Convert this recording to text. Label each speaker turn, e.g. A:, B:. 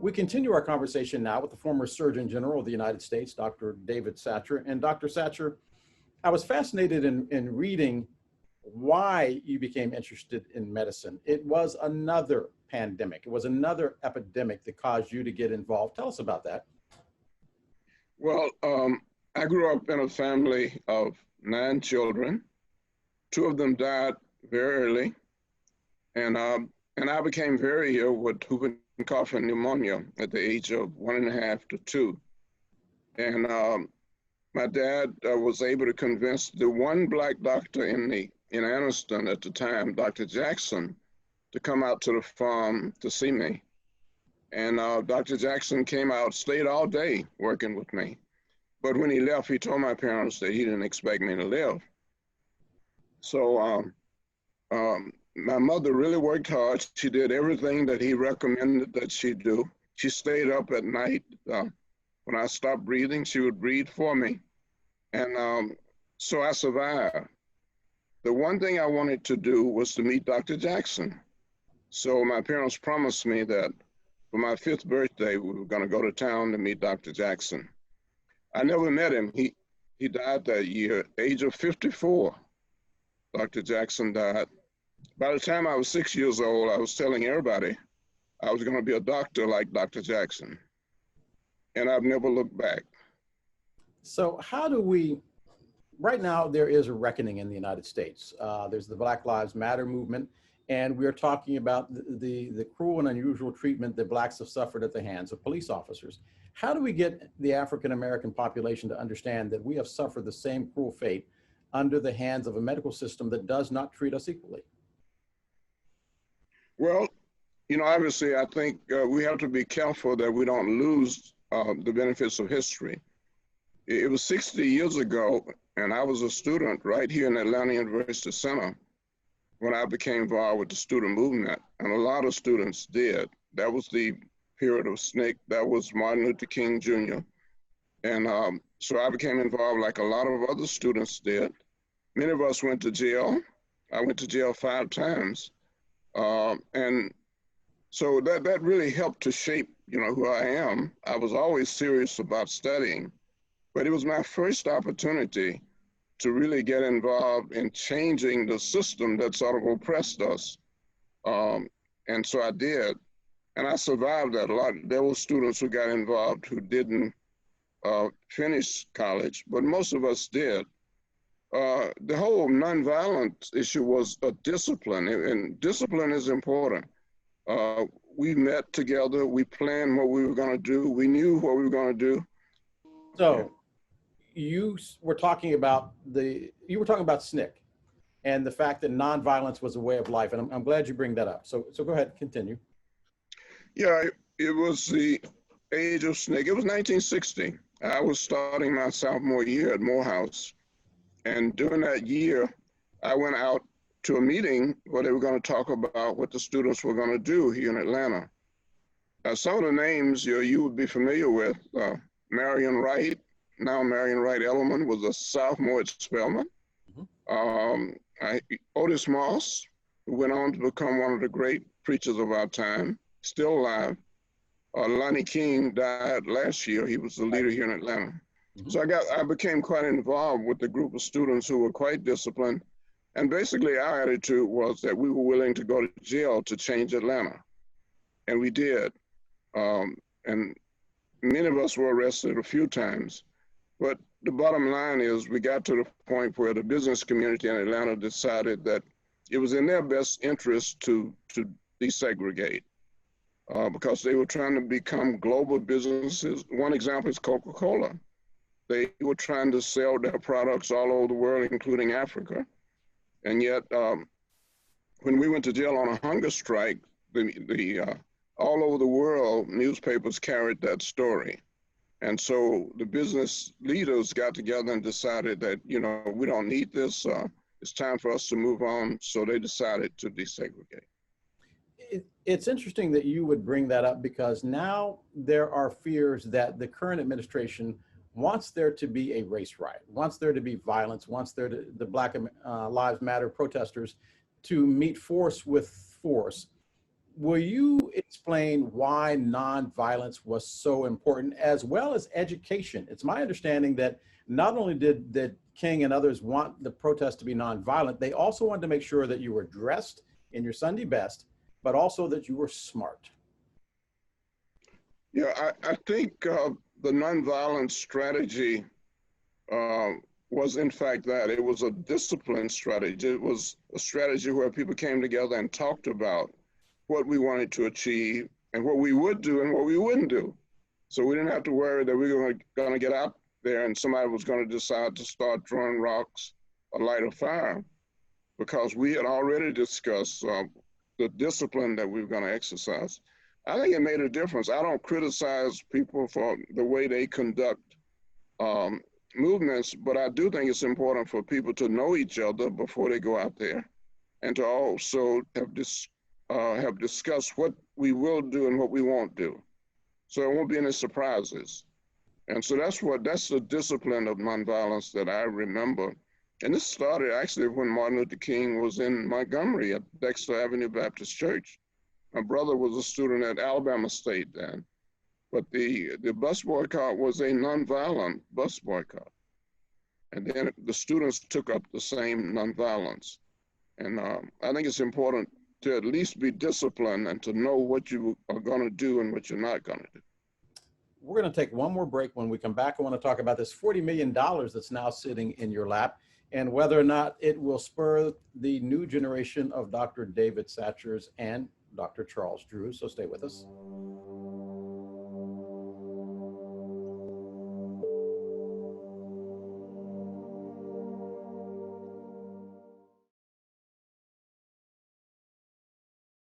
A: We continue our conversation now with the former Surgeon General of the United States, Dr. David Satcher. And Dr. Satcher, I was fascinated in reading why you became interested in medicine. It was another pandemic. It was another epidemic that caused you to get involved. Tell us about that.
B: Well, I grew up in a family of 9 children. 2 of them died very early, and I became very ill with whooping cough and pneumonia at the age of 1.5 to 2. And my dad was able to convince the one Black doctor in Anniston at the time, Dr. Jackson, to come out to the farm to see me. And Dr. Jackson came out, stayed all day working with me. But when he left, he told my parents that he didn't expect me to live. So my mother really worked hard. She did everything that he recommended that she do. She stayed up at night. When I stopped breathing, she would breathe for me. And so I survived. The one thing I wanted to do was to meet Dr. Jackson. So my parents promised me that for my 5th birthday, we were going to go to town to meet Dr. Jackson. I never met him. He died that year, age of 54. Dr. Jackson died. By the time I was 6 years old, I was telling everybody I was going to be a doctor like Dr. Jackson. And I've never looked back.
A: So how do we, right now there is a reckoning in the United States. There's the Black Lives Matter movement, and we're talking about the cruel and unusual treatment that Blacks have suffered at the hands of police officers. How do we get the African-American population to understand that we have suffered the same cruel fate under the hands of a medical system that does not treat us equally?
B: Well, you know, obviously, I think we have to be careful that we don't lose the benefits of history. It was 60 years ago, and I was a student right here in Atlanta University Center when I became involved with the student movement, and a lot of students did. That was the period of SNCC. That was Martin Luther King Jr. And so I became involved like a lot of other students did. Many of us went to jail. I went to jail 5 times. And so that really helped to shape, you know, who I am. I was always serious about studying, but it was my first opportunity to really get involved in changing the system that sort of oppressed us. And so I did, and I survived that a lot. There were students who got involved who didn't finish college, but most of us did. The whole nonviolence issue was a discipline, and discipline is important. We met together, we planned what we were gonna do, we knew what we were gonna do.
A: So you were talking about SNCC and the fact that nonviolence was a way of life, and I'm glad you bring that up. So go ahead, continue.
B: Yeah, it was the age of SNCC. It was 1960. I was starting my sophomore year at Morehouse. And during that year, I went out to a meeting where they were going to talk about what the students were going to do here in Atlanta. Some of the names you would be familiar with, Marion Wright, now Marion Wright Ellerman, was a sophomore at Spelman. Otis Moss, who went on to become one of the great preachers of our time, still alive. Lonnie King died last year. He was the leader here in Atlanta. So I became quite involved with the group of students who were quite disciplined. And basically our attitude was that we were willing to go to jail to change Atlanta. And we did. And many of us were arrested a few times. But the bottom line is we got to the point where the business community in Atlanta decided that it was in their best interest to desegregate because they were trying to become global businesses. One example is Coca-Cola. They were trying to sell their products all over the world, including Africa. And yet, when we went to jail on a hunger strike, all over the world, newspapers carried that story. And so the business leaders got together and decided that, you know, we don't need this. It's time for us to move on. So they decided to desegregate.
A: It's interesting that you would bring that up because now there are fears that the current administration wants there to be a race riot, wants there to be violence, wants there to, the Black Lives Matter protesters to meet force with force. will you explain why nonviolence was so important, as well as education? It's my understanding that not only did King and others want the protest to be nonviolent, they also wanted to make sure that you were dressed in your Sunday best, but also that you were smart.
B: Yeah, I think the nonviolent strategy uh, was in fact that it was a discipline strategy. It was a strategy where people came together and talked about what we wanted to achieve and what we would do and what we wouldn't do. So we didn't have to worry that we were going to get out there and somebody was going to decide to start throwing rocks or light a fire, because we had already discussed the discipline that we were going to exercise. I think it made a difference. I don't criticize people for the way they conduct um, movements, but I do think it's important for people to know each other before they go out there, and to also have discussed what we will do and what we won't do, so there won't be any surprises. And so that's the discipline of nonviolence that I remember. And this started actually when Martin Luther King was in Montgomery at Dexter Avenue Baptist Church. My brother was a student at Alabama State then, but the bus boycott was a nonviolent bus boycott. And then the students took up the same nonviolence. And I think it's important to at least be disciplined and to know what you are going to do and what you're not going to do.
A: We're going to take one more break. When we come back, I want to talk about this $40 million that's now sitting in your lap and whether or not it will spur the new generation of Dr. David Satchers and Dr. Charles Drew. So stay with us.